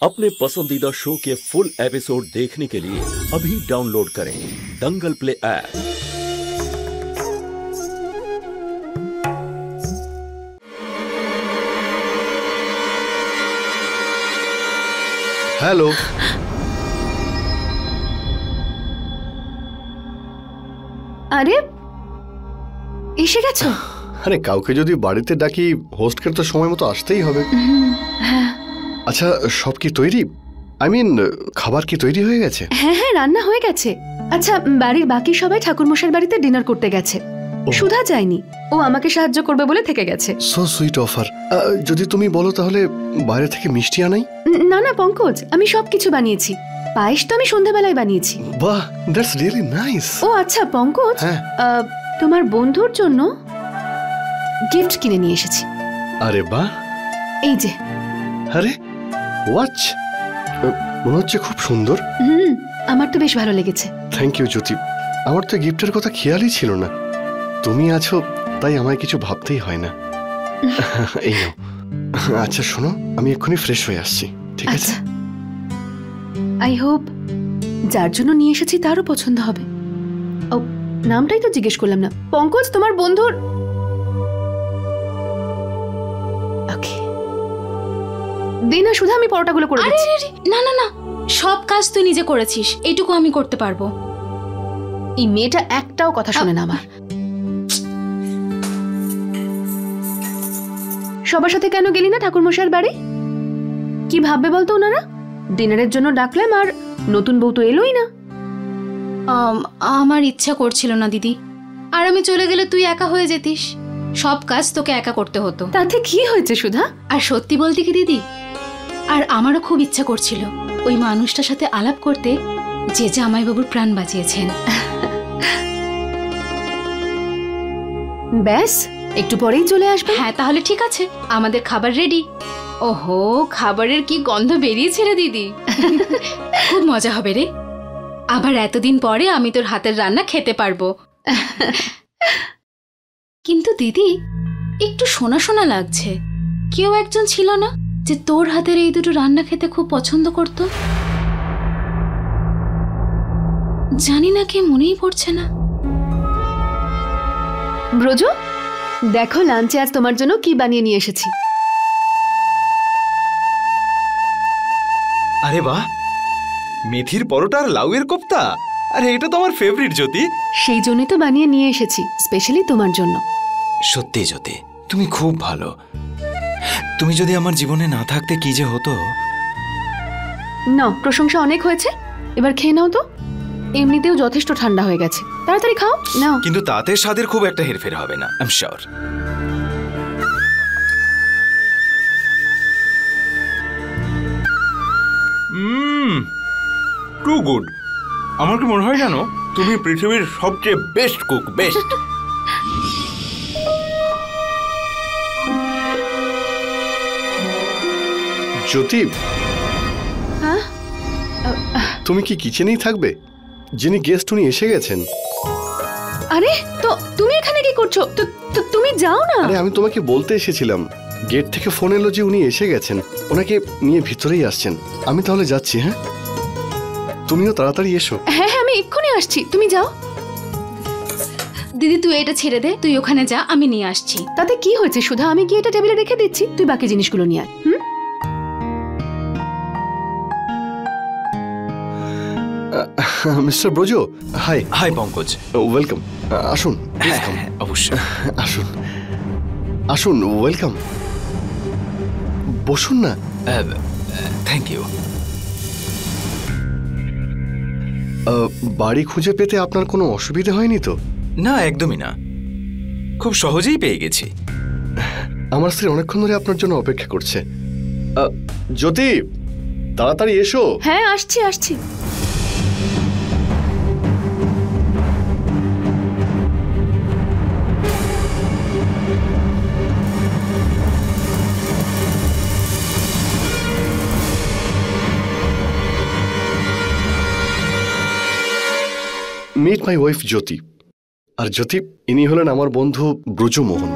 अपने पसंदीदा शो के फुल एपिसोड देखने के लिए अभी डाउनलोड करें दंगल प्ले ऐप। हेलो। আরে এসে গেছো? আরে কাউকে যদি বাড়িতে ডাকি হোস্টকে তো সময় মতো আসতেই হবে। আচ্ছা সব কি তৈরি? আই মিন খাবার কি তৈরি হয়ে গেছে? হ্যাঁ হ্যাঁ রান্না হয়ে গেছে। আচ্ছা বাড়ির বাকি সবাই ঠাকুরমশাইয়ের বাড়িতে ডিনার করতে গেছে, সুধা যায়নি, ও আমাকে সাহায্য করবে বলে থেকে গেছে। So sweet offer. যদি তুমি বলো তাহলে বাইরে থেকে মিষ্টি আনাই? না না পঙ্কজ, আমি সবকিছু বানিয়েছি। পায়েস তো আমি সন্ধ্যাবেলায় বানিয়েছি। বাহ, দ্যাটস রিয়েলি নাইস। ও আচ্ছা পঙ্কজ, হ্যাঁ তোমার বন্ধুর জন্য গিফট কিনে নিয়ে এসেছি। আরে বাহ, এই যে। আরে ওয়াচ, মনে হচ্ছে খুব সুন্দর। আমার তো বেশ ভালো লেগেছে। থ্যাংক ইউ জ্যোতি, আমার তো গিফটের কথা খেয়ালই ছিল না। তুমি আছো তাই আমায় কিছু ভাবতেই হয় না। এই নাও। আচ্ছা শোনো, আমি এক্ষুনি ফ্রেশ হয়ে আসছি, ঠিক আছে? আই হোপ যার জন্য নিয়ে এসেছি তারও পছন্দ হবে। ও নামটাই তো জিজ্ঞেস করলাম না। পঙ্কজ তোমার বন্ধুর। ওকে দিনা, শুধু আমি পরোটাগুলো করে দিচ্ছি। না না না, সব কাজ তুই নিজে করেছিস, এইটুকু আমি করতে পারবো। এই মেয়েটা একটাও কথা শোনে না আমার। সবার সাথে কেন গেলি না ঠাকুরমশাইয়ের বাড়ি? কি ভাববে বলতো ওনারা? ডিনারের জন্য ডাকলাম আর নতুন বউ তো এলোই না। আমার ইচ্ছা করছিল না দিদি, আর আমি চলে গেলে তুই একা হয়ে যেতিস, সব কাজ তোকে একা করতে হতো। তাতে কি হয়েছে সুধা? আর সত্যি বলতে কি দিদি, আর আমারও খুব ইচ্ছা করছিল ওই মানুষটার সাথে আলাপ করতে যে জামাইবাবুর প্রাণ বাঁচিয়েছেন। ব্যাস একটু পরেই চলে আসবে। হ্যাঁ তাহলে ঠিক আছে, আমাদের খাবার রেডি। ওহো, খাবারের কি গন্ধ বেরিয়েছে রে দিদি। খুব মজা হবে রে, আবার এতদিন পরে আমি তোর হাতের রান্না খেতে পারবো। কিন্তু দিদি একটু শোনা শোনা লাগছে, কেউ একজন ছিল না যে তোর হাতের এই দুটো রান্না খেতে খুব পছন্দ করত? জানি না, কে মনেই পড়ছে না। ব্রজ দেখো লাঞ্চে আজ তোমার জন্য কি বানিয়ে নিয়ে এসেছি। আরে বাহ, মেথির পরোটা আর লাউয়ের কোপ্তা। আরে এটা তো আমার ফেভারিট জ্যোতি। সেই জন্যই তো বানিয়ে নিয়ে এসেছি স্পেশালি তোমার জন্য। সত্যি জ্যোতি, তুমি খুব ভালো। তুমি যদি আমার জীবনে না থাকতে কি যে হতো। নাও, প্রশংসা অনেক হয়েছে, এবার খেয়ে নাও তো। এমনিতেও যথেষ্ট ঠান্ডা হয়ে গেছে, তাড়াতাড়ি খাও। নাও। কিন্তু তাতে স্বাদের খুব একটা হেরফের হবে না, I am sure. Too good. আমার কি মনে হয় জানো, তুমি পৃথিবীর সবচেয়ে বেস্ট কুক। বেস্ট। জ্যোতি, হ্যাঁ তুমি কি কিচেনেই থাকবে? যিনি গেস্ট উনি এসে গেছেন। আরে তো তুমি এখানে কি করছো? তুমি যাও না। আরে আমি তোমাকে বলতে এসেছিলাম, গেট থেকে ফোন এলো যে উনি এসে গেছেন, ওনাকে নিয়ে ভিতরেই আসছেন। আমি তাহলে যাচ্ছি। হ্যাঁ তুমিও তাড়াতাড়ি এসো। হ্যাঁ হ্যাঁ আমি এক্ষুনি আসছি, তুমি যাও। দিদি তুই এটা ছেড়ে দে, তুই ওখানে যা, আমি নিয়ে আসছি। তাতে কি হয়েছে সুধা, আমি গিয়ে এটা টেবিলে রেখে দিচ্ছি, তুই বাকি জিনিসগুলো নিয়ে আয়। Mister Braj, hi. Hi Pankaj, welcome. আসুন। অবশ্যই আসুন আসুন, ওয়েলকাম। বসুন না। Thank you. বাড়ি খুঁজে পেতে আপনার কোনো অসুবিধা হয়নি তো? না একদমই না, খুব সহজেই পেয়ে গেছি। আমার স্ত্রী অনেকক্ষণ ধরে আপনার জন্য অপেক্ষা করছে। জ্যোতি তাড়াতাড়ি এসো। হ্যাঁ আসছি আসছি। মিট মাই ওয়াইফ জ্যোতি। আর জ্যোতি, ইনি হলেন আমার বন্ধু ব্রজমোহন।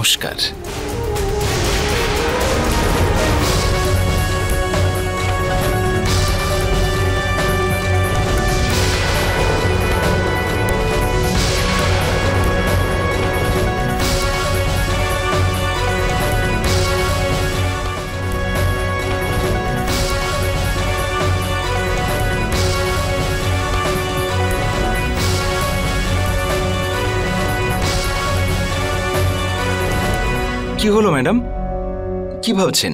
নমস্কার। কি হলো ম্যাডাম, কি ভাবছেন?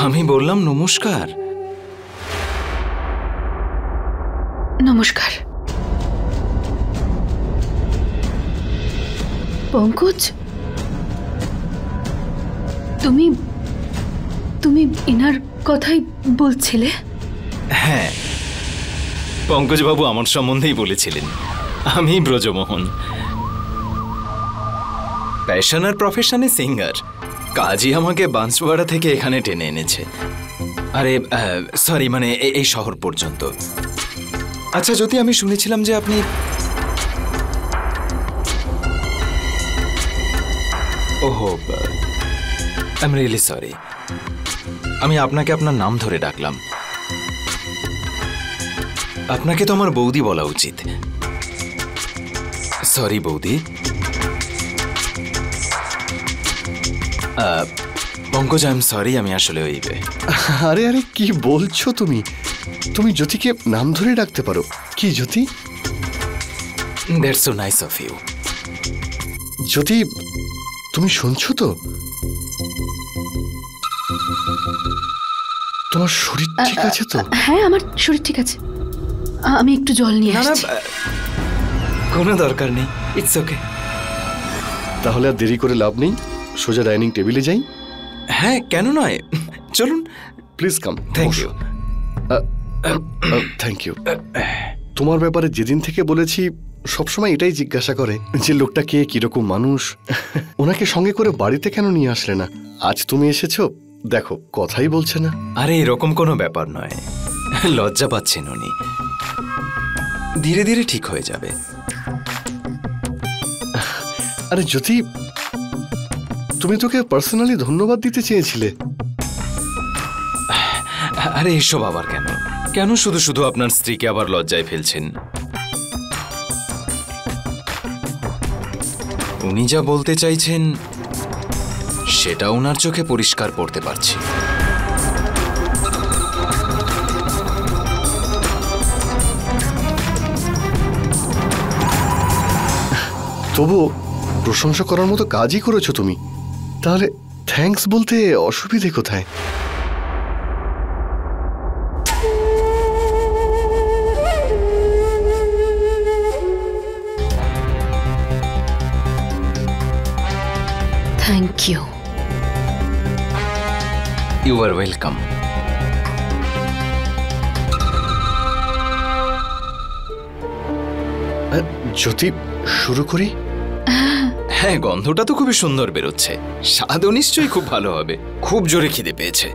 আমি বললাম নমস্কার। নমস্কার। পঙ্কজ, তুমি তুমি এনার কথাই বলছিলে? হ্যাঁ, পঙ্কজবাবু আমার সম্বন্ধেই বলেছিলেন। আমি ব্রজমোহন, প্যাশন আর প্রফেশনে সিঙ্গার। কাজই আমাকে বাঁশবাড়া থেকে এখানে টেনে এনেছে। আরে সরি, মানে এই শহর পর্যন্ত। আচ্ছা জ্যোতি, আমি শুনেছিলাম যে আপনি ওহো, আই এম রিয়েলি সরি। আমি আপনাকে আপনার নাম ধরে ডাকলাম। আপনাকে তো আমার বৌদি বলা উচিত। সরি বৌদি। পঙ্কজ, আই এম সরি, আমি আসলে ওই আরে আরে কি বলছো তুমি? তুমি জ্যোতিকে নাম ধরে ডাকতে পারো? কি Jyoti? That's so nice of you. Jyoti, তুমি শুনছো তো? তোমার শরীর ঠিক আছে তো? হ্যাঁ, আমার শরীর ঠিক আছে। আমি একটু জল নিয়ে না না, আসছি। কোনো দরকার নেই, ইটস ওকে। তাহলে আর দেরি করে লাভ নেই, সোজা ডাইনিং টেবিলে যাই। হ্যাঁ, কেন নয়, চলুন। Please come. Thank you. Thank you. তোমার ব্যাপারে যেদিন থেকে বলেছি সবসময় এটাই জিজ্ঞাসা করে যে লোকটা কে, কিরকম মানুষ, ওনাকে সঙ্গে করে বাড়িতে কেন নিয়ে আসলে না? আজ তুমি এসেছো, দেখো কথাই বলছে না। আরে এরকম কোনো ব্যাপার নয়, লজ্জা পাচ্ছেন উনি, ধীরে ধীরে ঠিক হয়ে যাবে। আরে জ্যোতি, তুমি তোকে পার্সোনালি ধন্যবাদ দিতে চেয়েছিলে। আরে এসব আবার কেন? কেন শুধু শুধু আপনার স্ত্রীকে আবার লজ্জায় ফেলছেন? উনি যা বলতে চাইছেন সেটা ওনার চোখে পরিষ্কার পড়তে পারছি। তবুও প্রশংসা করার মতো কাজই করেছো তুমি, তাহলে থ্যাঙ্কস বলতে অসুবিধে কোথায়? Thank you. You are welcome. Jyoti, শুরু করি? হ্যাঁ, গন্ধটা তো খুবই সুন্দর বেরোচ্ছে, স্বাদও নিশ্চয়ই খুব ভালো হবে। খুব জোরে খিদে পেয়েছে।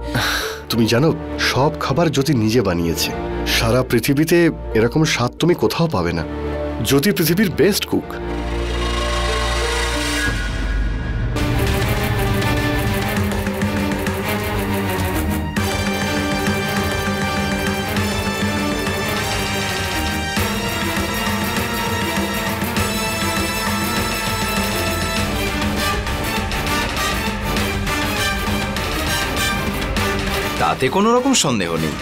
তুমি জানো, সব খাবার জ্যোতি নিজে বানিয়েছে। সারা পৃথিবীতে এরকম স্বাদ তুমি কোথাও পাবে না। জ্যোতি পৃথিবীর বেস্ট কুক। তাতে কোনো রকম সন্দেহ নেই।